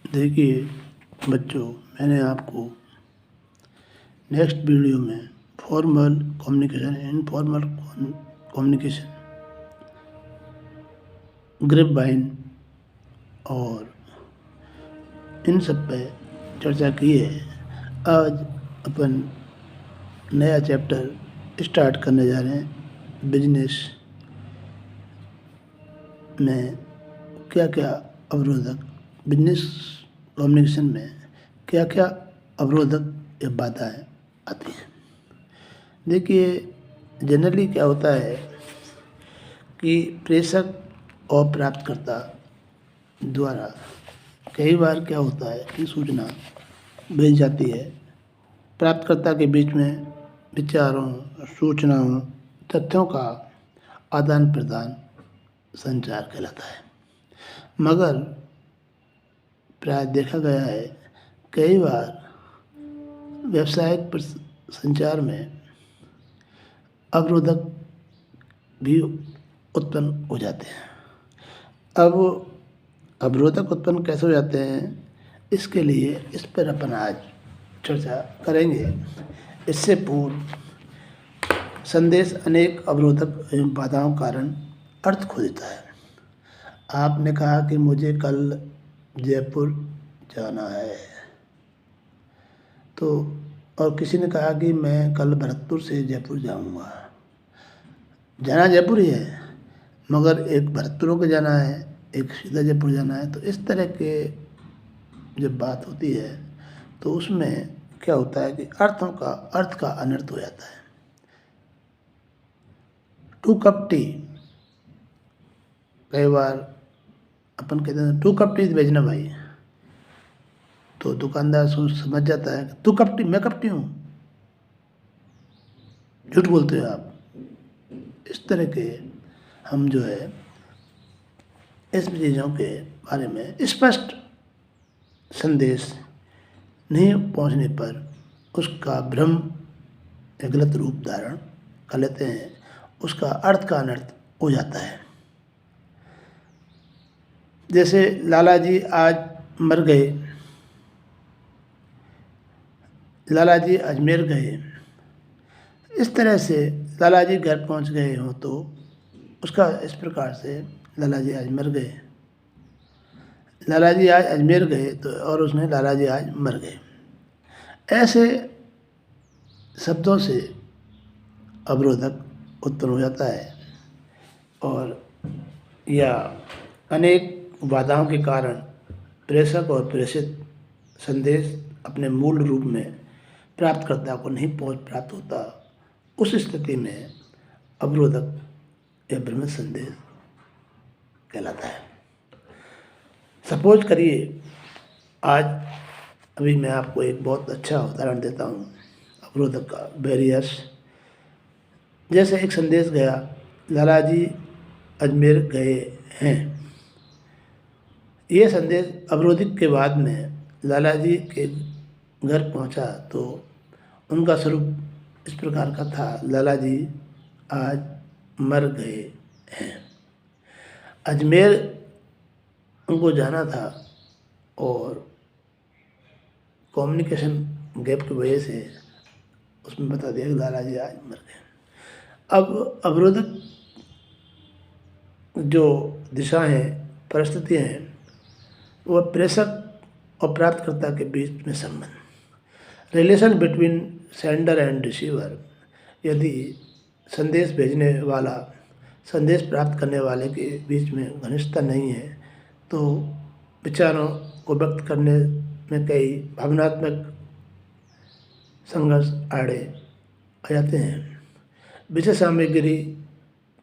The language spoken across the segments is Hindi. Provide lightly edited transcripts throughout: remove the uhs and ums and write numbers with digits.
देखिए बच्चों, मैंने आपको नेक्स्ट वीडियो में formal communication, informal communication, grapevine और इन सब पे चर्चा की है। आज अपन नया चैप्टर स्टार्ट करने जा रहे हैं। बिजनेस में क्या क्या अवरोधक, बिजनेस कम्युनिकेशन में क्या क्या अवरोधक या बाधाएं आती हैं। देखिए, जनरली क्या होता है कि प्रेषक और प्राप्तकर्ता द्वारा कई बार क्या होता है कि सूचना भेज जाती है। प्राप्तकर्ता के बीच में विचारों, सूचनाओं, तथ्यों का आदान प्रदान संचार कहलाता है। मगर प्राय देखा गया है कई बार व्यावसायिक संचार में अवरोधक भी उत्पन्न हो जाते हैं। अब अवरोधक उत्पन्न कैसे हो जाते हैं, इसके लिए इस पर अपन आज चर्चा करेंगे। इससे पूर्व संदेश अनेक अवरोधक एवं बाधाओं के कारण अर्थ खो देता है। आपने कहा कि मुझे कल जयपुर जाना है, तो और किसी ने कहा कि मैं कल भरतपुर से जयपुर जाऊंगा। जाना जयपुर ही है, मगर एक भरतपुर होकर जाना है, एक सीधा जयपुर जाना है। तो इस तरह के जब बात होती है तो उसमें क्या होता है कि अर्थ का अनर्थ हो जाता है। 2 कप टी, कई बार अपन कहते हैं 2 कप टी भेजना भाई, तो दुकानदार समझ जाता है तू कपटी, मैं कपटी हूँ, झूठ बोलते हो आप। इस तरह के हम जो है इस चीज़ों के बारे में स्पष्ट संदेश नहीं पहुंचने पर उसका भ्रम या गलत रूप धारण कर लेते हैं, उसका अर्थ का अनर्थ हो जाता है। जैसे लाला जी आज मर गए, लाला जी अजमेर गए, इस तरह से लाला जी घर पहुंच गए हों तो उसका इस प्रकार से लाला जी आज मर गए, लाला जी आज अजमेर गए तो और उसने लाला जी आज मर गए। ऐसे शब्दों से अवरोधक उत्पन्न हो जाता है और या अनेक बाधाओं के कारण प्रेषक और प्रेषित संदेश अपने मूल रूप में प्राप्तकर्ता को नहीं प्राप्त होता। उस स्थिति में अवरोधक या भ्रमित संदेश कहलाता है। सपोज करिए, आज अभी मैं आपको एक बहुत अच्छा उदाहरण देता हूँ अवरोधक का, बैरियर्स। जैसे एक संदेश गया, लाला जी अजमेर गए हैं। ये संदेश अवरोधक के बाद में लाला जी के घर पहुंचा तो उनका स्वरूप इस प्रकार का था, लाला जी आज मर गए हैं। अजमेर उनको जाना था और कम्युनिकेशन गैप की वजह से उसमें बता दिया कि लाला जी आज मर गए। अब अवरोधक जो दिशा है, परिस्थितियाँ हैं, वह प्रेषक और प्राप्तकर्ता के बीच में संबंध, relation between sender and receiver. यदि संदेश भेजने वाला संदेश प्राप्त करने वाले के बीच में घनिष्ठता नहीं है तो विचारों को व्यक्त करने में कई भावनात्मक संघर्ष आड़े आ जाते हैं। विषय सामग्री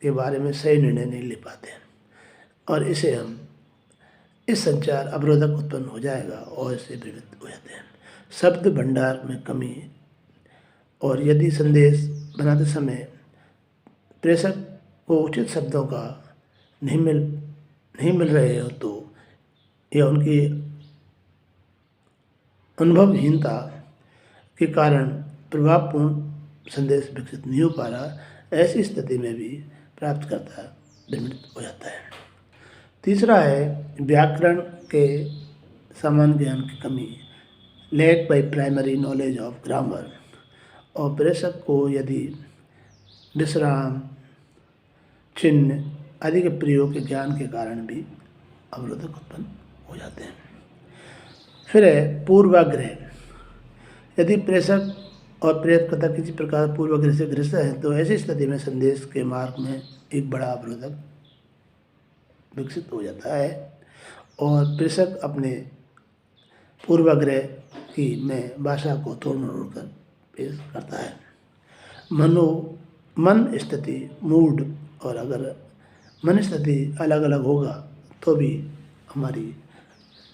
के बारे में सही निर्णय नहीं ले पाते और इसे हम इस संचार अवरोधक उत्पन्न हो जाएगा और इससे भ्रमित हो जाते हैं। शब्द भंडार में कमी, और यदि संदेश बनाते समय प्रेषक को उचित शब्दों का नहीं मिल रहे हो तो यह उनकी अनुभवहीनता के कारण प्रभावपूर्ण संदेश विकसित नहीं हो पा रहा। ऐसी स्थिति में भी प्राप्तकर्ता भ्रमित हो जाता है। तीसरा है व्याकरण के सामान्य ज्ञान की कमी, lack by primary knowledge of grammar, और प्रेषक को यदि विश्राम, चिन्ह आदि के प्रयोग के ज्ञान के कारण भी अवरोधक उत्पन्न हो जाते हैं। फिर है पूर्वाग्रह। यदि प्रेषक और प्रेरककर्ता किसी प्रकार पूर्वाग्रह से ग्रस्त है तो ऐसी स्थिति में संदेश के मार्ग में एक बड़ा अवरोधक विकसित हो जाता है और प्रेषक अपने पूर्वाग्रह की में भाषा को तोड़ मरोड़ कर पेश करता है। मन स्थिति, मूड, और अगर मन स्थिति अलग अलग होगा तो भी हमारी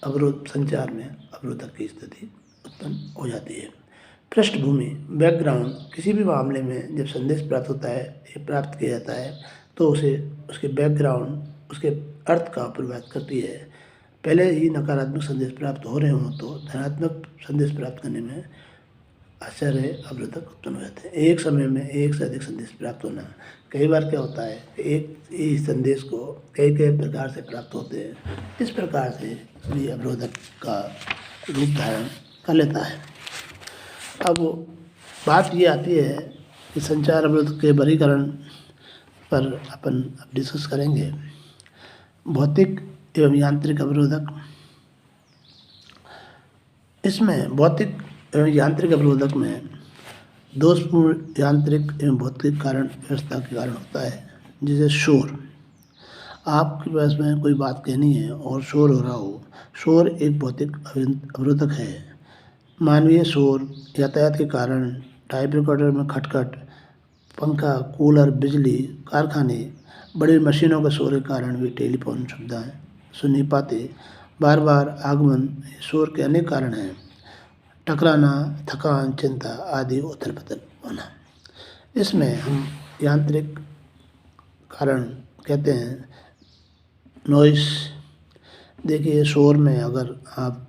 संचार में अवरोधक की स्थिति उत्पन्न हो जाती है। पृष्ठभूमि, बैकग्राउंड। किसी भी मामले में जब संदेश प्राप्त होता है या प्राप्त किया जाता है तो उसे उसके बैकग्राउंड, उसके अर्थ का प्रभावित करती है। पहले ही नकारात्मक संदेश प्राप्त हो रहे हों तो धनात्मक संदेश प्राप्त करने में आश्चर्य अवरोधक उत्पन्न हो जाते हैं। एक समय में एक से अधिक संदेश प्राप्त होना। कई बार क्या होता है, एक ही संदेश को कई कई प्रकार से प्राप्त होते हैं। इस प्रकार से भी अवरोधक का रूप धारण कर लेता है। अब बात ये आती है कि संचार अवरोध के वर्गीकरण पर अपन अब डिस्कस करेंगे। भौतिक एवं यांत्रिक अवरोधक। इसमें भौतिक एवं यांत्रिक अवरोधक में दोषपूर्ण यांत्रिक एवं भौतिक कारण व्यवस्था के कारण होता है, जैसे शोर। आपके पास में कोई बात कहनी है और शोर हो रहा हो, शोर एक भौतिक अवरोधक है। मानवीय शोर, यातायात के कारण, टाइप रिकॉर्डर में खटखट, पंखा, कूलर, बिजली, कारखाने, बड़ी मशीनों के शोर के कारण भी टेलीफोन सुविधाएं सुन नहीं पाते। बार बार आगमन, शोर के अनेक कारण हैं। टकराना, थकान, चिंता आदि, उथल पुथल होना। इसमें हम यांत्रिक कारण कहते हैं नॉइस। देखिए, शोर में अगर आप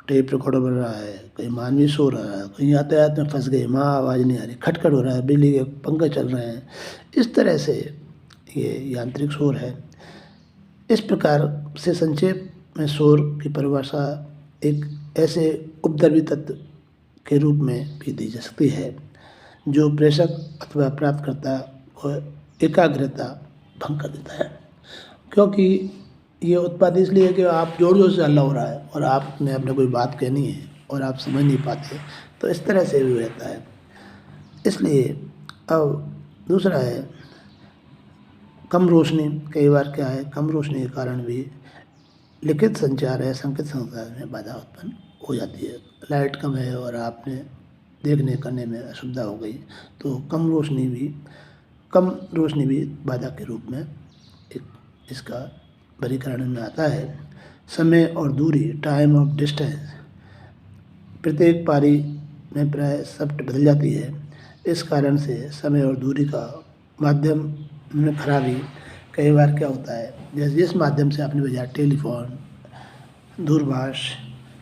टेप रिकॉर्डर बन रहा है, कहीं मानवीय सो रहा है, कहीं यातायात में फंस गए, माँ आवाज़ नहीं आ रही, खटखट हो रहा है, बिजली के पंखे चल रहे हैं, इस तरह से ये यांत्रिक शोर है। इस प्रकार से संक्षेप में शोर की परिभाषा एक ऐसे उपद्रवी तत्व के रूप में भी दी जा सकती है जो प्रेषक अथवा प्राप्तकर्ता को एकाग्रता भंग कर देता है, क्योंकि ये उत्पाद इसलिए है कि आप जोर जोर से हल्ला हो रहा है और आपने अपने कोई बात कहनी है और आप समझ नहीं पाते, तो इस तरह से भी रहता है। इसलिए अब दूसरा है कम रोशनी। कई बार क्या है, कम रोशनी के कारण भी लिखित संचार है, संकेत संचार में बाधा उत्पन्न हो जाती है। लाइट कम है और आपने देखने करने में असुविधा हो गई तो कम रोशनी भी बाधा के रूप में एक इसका वर्गीकरण में आता है। समय और दूरी, टाइम ऑफ डिस्टेंस। प्रत्येक पारी में प्राय शब्द बदल जाती है। इस कारण से समय और दूरी का माध्यम में खराबी। कई बार क्या होता है, जैसे जिस माध्यम से आपने भेजा, टेलीफोन, दूरभाष,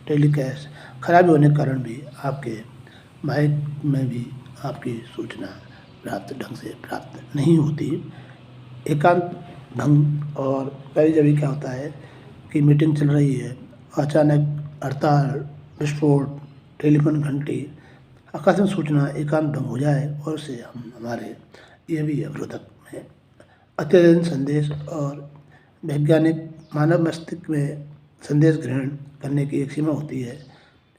टेलीकैस्ट, खराबी होने के कारण भी आपके माइक में भी आपकी सूचना ढंग से प्राप्त नहीं होती। एकांत भंग। और कभी कभी क्या होता है कि मीटिंग चल रही है, अचानक हड़ताल, विस्फोट, टेलीफोन घंटी, आकस्मिक सूचना, एकांत भंग हो जाए और उससे हमारे ये भी अवरोधक में अत्यधिक संदेश और वैज्ञानिक मानव मस्तिष्क में संदेश ग्रहण करने की एक सीमा होती है।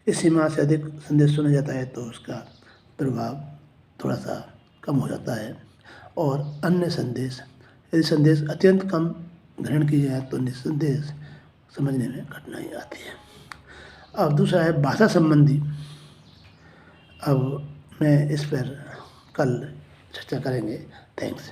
इस सीमा से अधिक संदेश सुना जाता है तो उसका प्रभाव थोड़ा सा कम हो जाता है। और अन्य संदेश, यदि संदेश अत्यंत कम ग्रहण किए जाए तो निसंदेश समझने में कठिनाई आती है। अब दूसरा है भाषा संबंधी। अब मैं इस पर कल चर्चा करेंगे। थैंक्स।